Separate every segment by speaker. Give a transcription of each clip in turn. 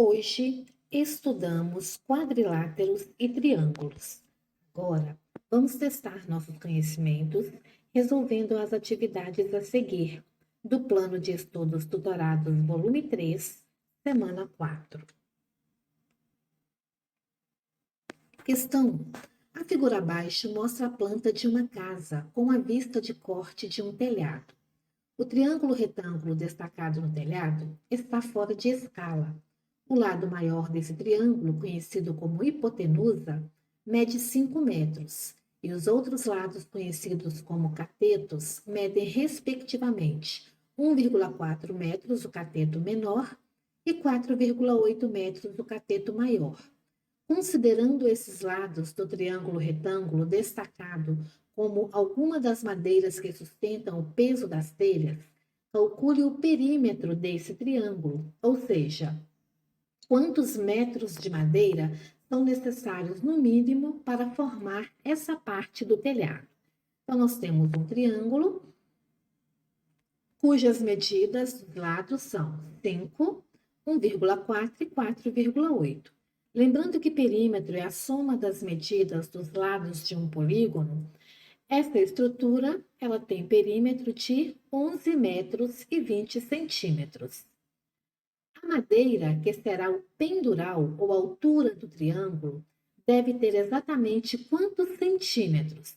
Speaker 1: Hoje estudamos quadriláteros e triângulos. Agora, vamos testar nossos conhecimentos resolvendo as atividades a seguir do Plano de Estudos Tutorados, volume 3, semana 4. Questão 1. A figura abaixo mostra a planta de uma casa com a vista de corte de um telhado. O triângulo retângulo destacado no telhado está fora de escala. O lado maior desse triângulo, conhecido como hipotenusa, mede 5 metros, e os outros lados, conhecidos como catetos, medem respectivamente 1,4 metros o cateto menor e 4,8 metros o cateto maior. Considerando esses lados do triângulo retângulo destacado como alguma das madeiras que sustentam o peso das telhas, calcule o perímetro desse triângulo, ou seja, quantos metros de madeira são necessários, no mínimo, para formar essa parte do telhado. Então, nós temos um triângulo cujas medidas dos lados são 5, 1,4 e 4,8. Lembrando que perímetro é a soma das medidas dos lados de um polígono, essa estrutura ela tem perímetro de 11 metros e 20 centímetros. A madeira, que será o pendural ou altura do triângulo, deve ter exatamente quantos centímetros?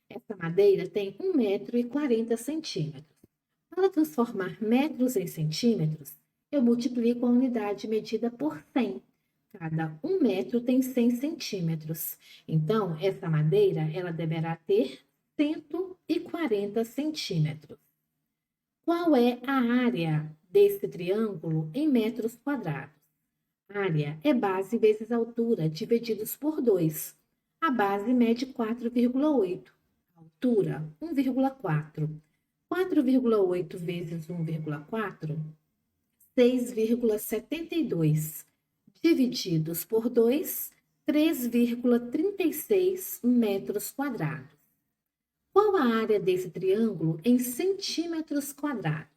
Speaker 1: Essa madeira tem 1 metro e 40 centímetros. Para transformar metros em centímetros, eu multiplico a unidade medida por 100. Cada 1 metro tem 100 centímetros. Então, essa madeira ela deverá ter 140 centímetros. Qual é a área desse triângulo em metros quadrados? Área é base vezes altura, divididos por 2. A base mede 4,8. Altura, 1,4. 4,8 vezes 1,4, 6,72. Divididos por 2, 3,36 metros quadrados. Qual a área desse triângulo em centímetros quadrados?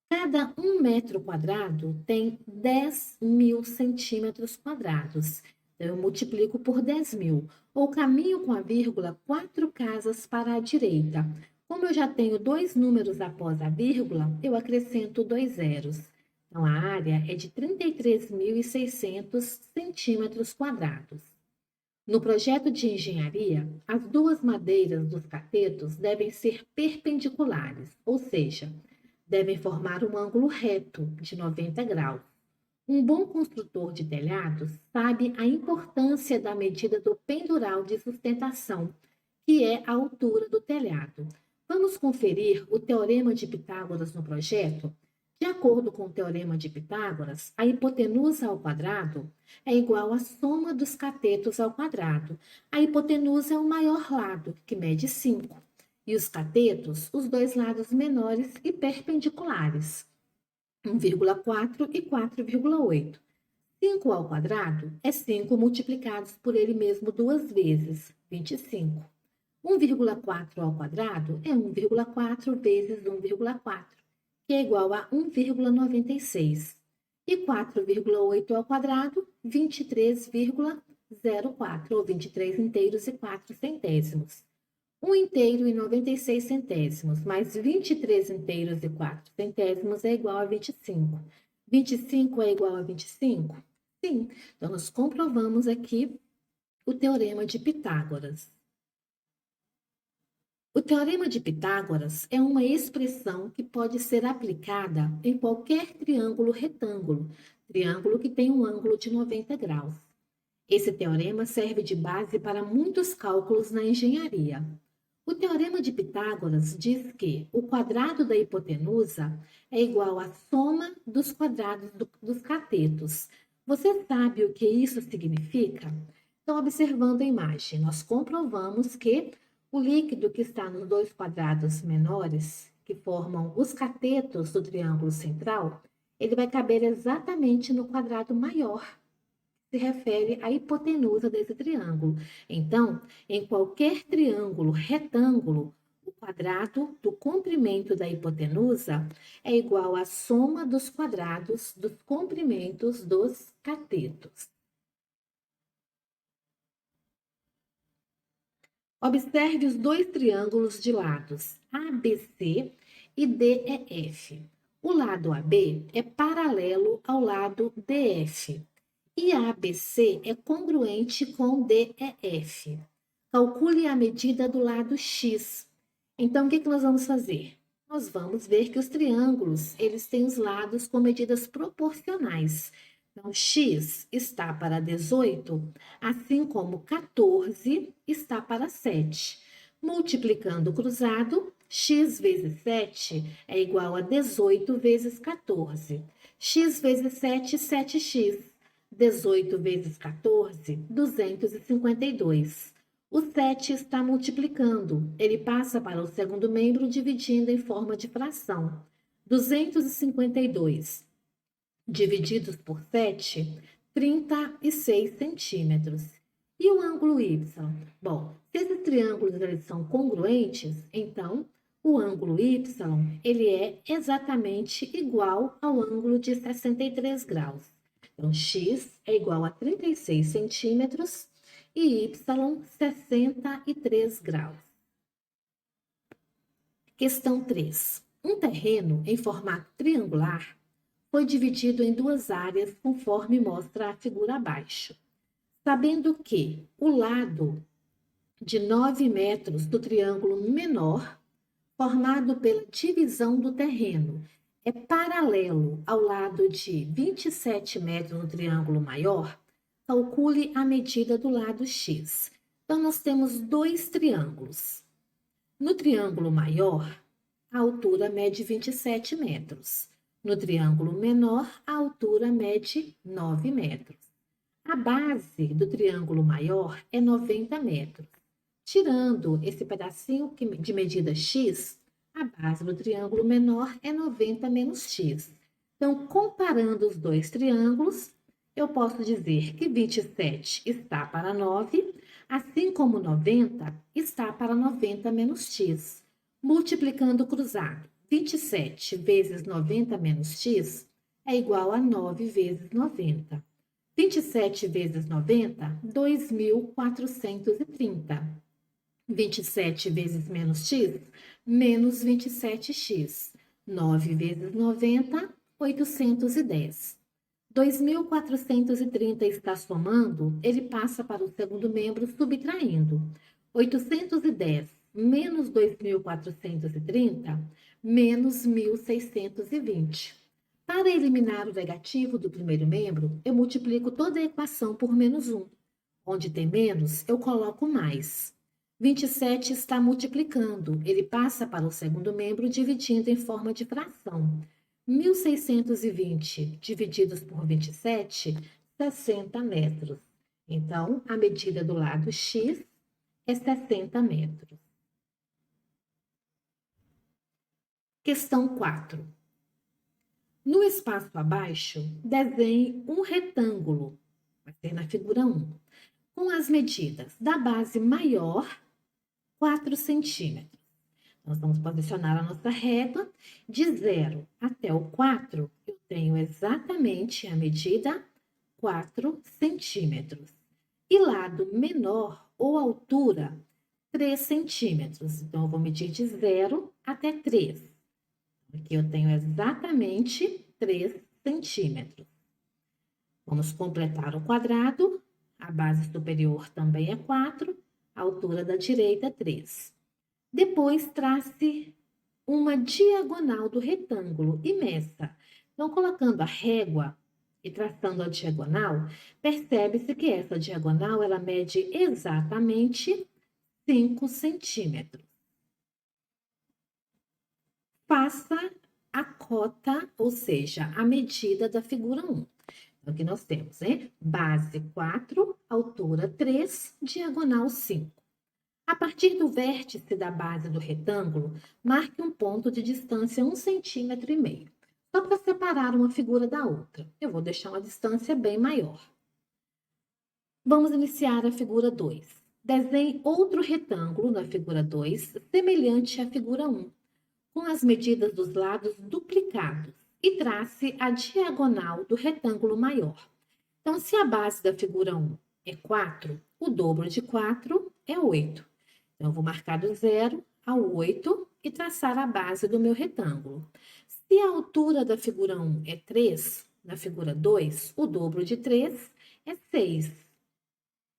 Speaker 1: Cada 1 metro quadrado tem 10.000 centímetros quadrados. Então, eu multiplico por 10.000, ou caminho com a vírgula 4 casas para a direita. Como eu já tenho 2 números após a vírgula, eu acrescento 2 zeros. Então, a área é de 33.600 centímetros quadrados. No projeto de engenharia, as duas madeiras dos catetos devem ser perpendiculares, ou seja, devem formar um ângulo reto de 90 graus. Um bom construtor de telhados sabe a importância da medida do pendural de sustentação, que é a altura do telhado. Vamos conferir o teorema de Pitágoras no projeto? De acordo com o teorema de Pitágoras, a hipotenusa ao quadrado é igual à soma dos catetos ao quadrado. A hipotenusa é o maior lado, que mede 5, e os catetos, os dois lados menores e perpendiculares, 1,4 e 4,8. 5 ao quadrado é 5 multiplicados por ele mesmo 2 vezes, 25. 1,4 ao quadrado é 1,4 vezes 1,4, que é igual a 1,96. E 4,8 ao quadrado, 23,04, ou 23 inteiros e 4 centésimos. 1 inteiro e 96 centésimos, mais 23 inteiros e 4 centésimos é igual a 25. 25 é igual a 25? Sim. Então, nós comprovamos aqui o teorema de Pitágoras. O teorema de Pitágoras é uma expressão que pode ser aplicada em qualquer triângulo retângulo, triângulo que tem um ângulo de 90 graus. Esse teorema serve de base para muitos cálculos na engenharia. O teorema de Pitágoras diz que o quadrado da hipotenusa é igual à soma dos quadrados dos catetos. Você sabe o que isso significa? Então, observando a imagem, nós comprovamos que o líquido que está nos dois quadrados menores, que formam os catetos do triângulo central, ele vai caber exatamente no quadrado maior, que se refere à hipotenusa desse triângulo. Então, em qualquer triângulo retângulo, O quadrado do comprimento da hipotenusa é igual à soma dos quadrados dos comprimentos dos catetos. Observe os dois triângulos de lados ABC e DEF. O lado AB é paralelo ao lado DF e a ABC é congruente com DEF. Calcule a medida do lado X. Então, o que nós vamos fazer? Nós vamos ver que os triângulos, eles têm os lados com medidas proporcionais. Então, X está para 18, assim como 14 está para 7. Multiplicando o cruzado, x vezes 7 é igual a 18 vezes 14. X vezes 7, 7x. 18 vezes 14, 252. O 7 está multiplicando. Ele passa para o segundo membro dividindo em forma de fração. 252 divididos por 7, 36 centímetros. E o ângulo Y? Bom, se esses triângulos eles são congruentes, então o ângulo Y ele é exatamente igual ao ângulo de 63 graus. Então, x é igual a 36 centímetros e y 63 graus. Questão 3. Um terreno em formato triangular foi dividido em duas áreas conforme mostra a figura abaixo. Sabendo que o lado de 9 metros do triângulo menor, formado pela divisão do terreno, é paralelo ao lado de 27 metros no triângulo maior, calcule a medida do lado X. Então, nós temos dois triângulos. No triângulo maior, a altura mede 27 metros. No triângulo menor, a altura mede 9 metros. A base do triângulo maior é 90 metros. Tirando esse pedacinho de medida X, a base do triângulo menor é 90 menos X. Então, comparando os dois triângulos, eu posso dizer que 27 está para 9, assim como 90 está para 90 menos X. Multiplicando o cruzado, 27 vezes 90 menos X é igual a 9 vezes 90. 27 vezes 90, 2.430. 27 vezes menos x, menos 27x. 9 vezes 90, 810. 2.430 está somando, ele passa para o segundo membro subtraindo. 810 menos 2.430, menos 1.620. Para eliminar o negativo do primeiro membro, eu multiplico toda a equação por menos 1. Onde tem menos, eu coloco mais. 27 está multiplicando, ele passa para o segundo membro dividindo em forma de fração. 1.620 divididos por 27, 60 metros. Então, a medida do lado X é 60 metros. Questão 4. No espaço abaixo, desenhe um retângulo, vai ser na figura 1, com as medidas da base maior, 4 centímetros. Nós vamos posicionar a nossa régua de 0 até o 4, eu tenho exatamente a medida 4 centímetros. E lado menor ou altura, 3 centímetros. Então, eu vou medir de 0 até 3. Aqui eu tenho exatamente 3 centímetros. Vamos completar o quadrado. A base superior também é 4, a altura da direita 3. Depois, trace uma diagonal do retângulo e meça. Então, colocando a régua e traçando a diagonal, percebe-se que essa diagonal ela mede exatamente 5 centímetros. Faça a cota, ou seja, a medida da figura 1. Então, aqui nós temos, né? Base 4, altura 3, diagonal 5. A partir do vértice da base do retângulo, marque um ponto de distância 1,5 centímetros. Só para separar uma figura da outra. Eu vou deixar uma distância bem maior. Vamos iniciar a figura 2. Desenhe outro retângulo na figura 2, semelhante à figura 1, com as medidas dos lados duplicados e trace a diagonal do retângulo maior. Então, se a base da figura 1 é 4, o dobro de 4 é 8. Então, eu vou marcar do 0 ao 8 e traçar a base do meu retângulo. Se a altura da figura 1 é 3, na figura 2, o dobro de 3 é 6.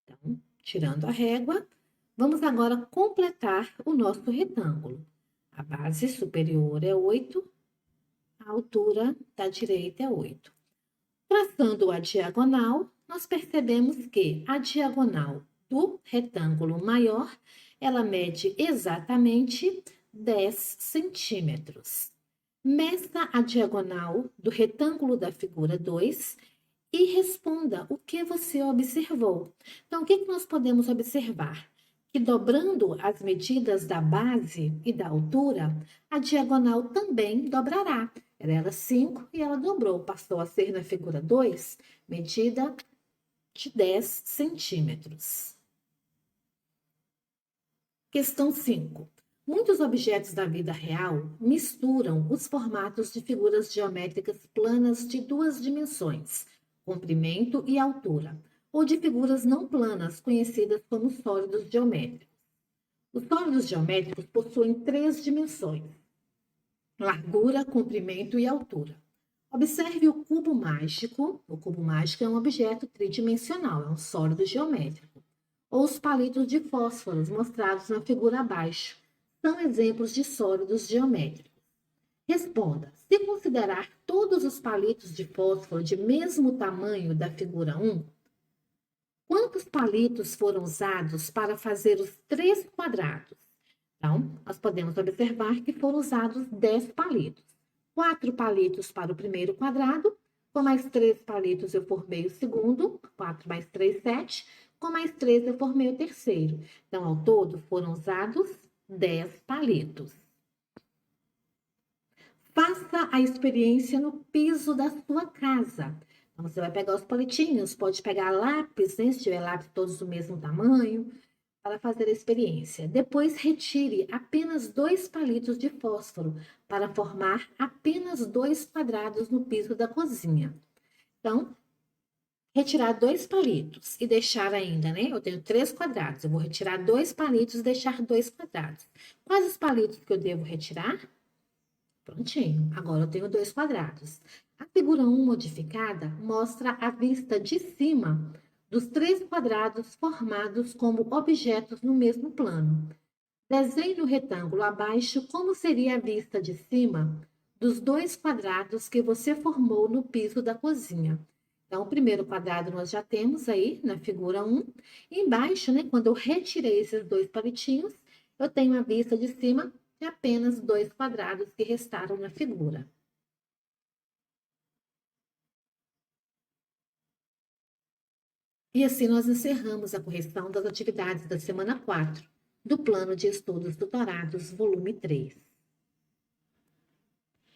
Speaker 1: Então, tirando a régua, vamos agora completar o nosso retângulo. A base superior é 8, a altura da direita é 8. Traçando a diagonal, nós percebemos que a diagonal do retângulo maior, ela mede exatamente 10 centímetros. Meça a diagonal do retângulo da figura 2 e responda o que você observou. Então, o que nós podemos observar? Que dobrando as medidas da base e da altura, a diagonal também dobrará. Era 5 e ela dobrou, passou a ser na figura 2, medida de 10 centímetros. Questão 5. Muitos objetos da vida real misturam os formatos de figuras geométricas planas de 2 dimensões, comprimento e altura, ou de figuras não planas, conhecidas como sólidos geométricos. Os sólidos geométricos possuem 3 dimensões: largura, comprimento e altura. Observe o cubo mágico. O cubo mágico é um objeto tridimensional, é um sólido geométrico. Ou os palitos de fósforos mostrados na figura abaixo. São exemplos de sólidos geométricos. Responda: se considerar todos os palitos de fósforo de mesmo tamanho da figura 1, quantos palitos foram usados para fazer os 3 quadrados? Então, nós podemos observar que foram usados 10 palitos. 4 palitos para o primeiro quadrado, com mais 3 palitos eu formei o segundo, 4 mais 3, 7, com mais 3 eu formei o terceiro. Então, ao todo, foram usados 10 palitos. Faça a experiência no piso da sua casa. Então, você vai pegar os palitinhos, pode pegar lápis, né, se tiver lápis todos do mesmo tamanho, para fazer a experiência. Depois, retire apenas 2 palitos de fósforo para formar apenas 2 quadrados no piso da cozinha. Então, retirar 2 palitos e deixar ainda, né? Eu tenho 3 quadrados, eu vou retirar 2 palitos e deixar 2 quadrados. Quais os palitos que eu devo retirar? Prontinho, agora eu tenho 2 quadrados. A figura 1 modificada mostra a vista de cima dos 3 quadrados formados como objetos no mesmo plano. Desenhe no retângulo abaixo como seria a vista de cima dos 2 quadrados que você formou no piso da cozinha. Então, o primeiro quadrado nós já temos aí na figura 1. E embaixo, né, quando eu retirei esses 2 palitinhos, eu tenho a vista de cima de apenas 2 quadrados que restaram na figura. E assim nós encerramos a correção das atividades da semana 4 do Plano de Estudos Tutorados, volume 3.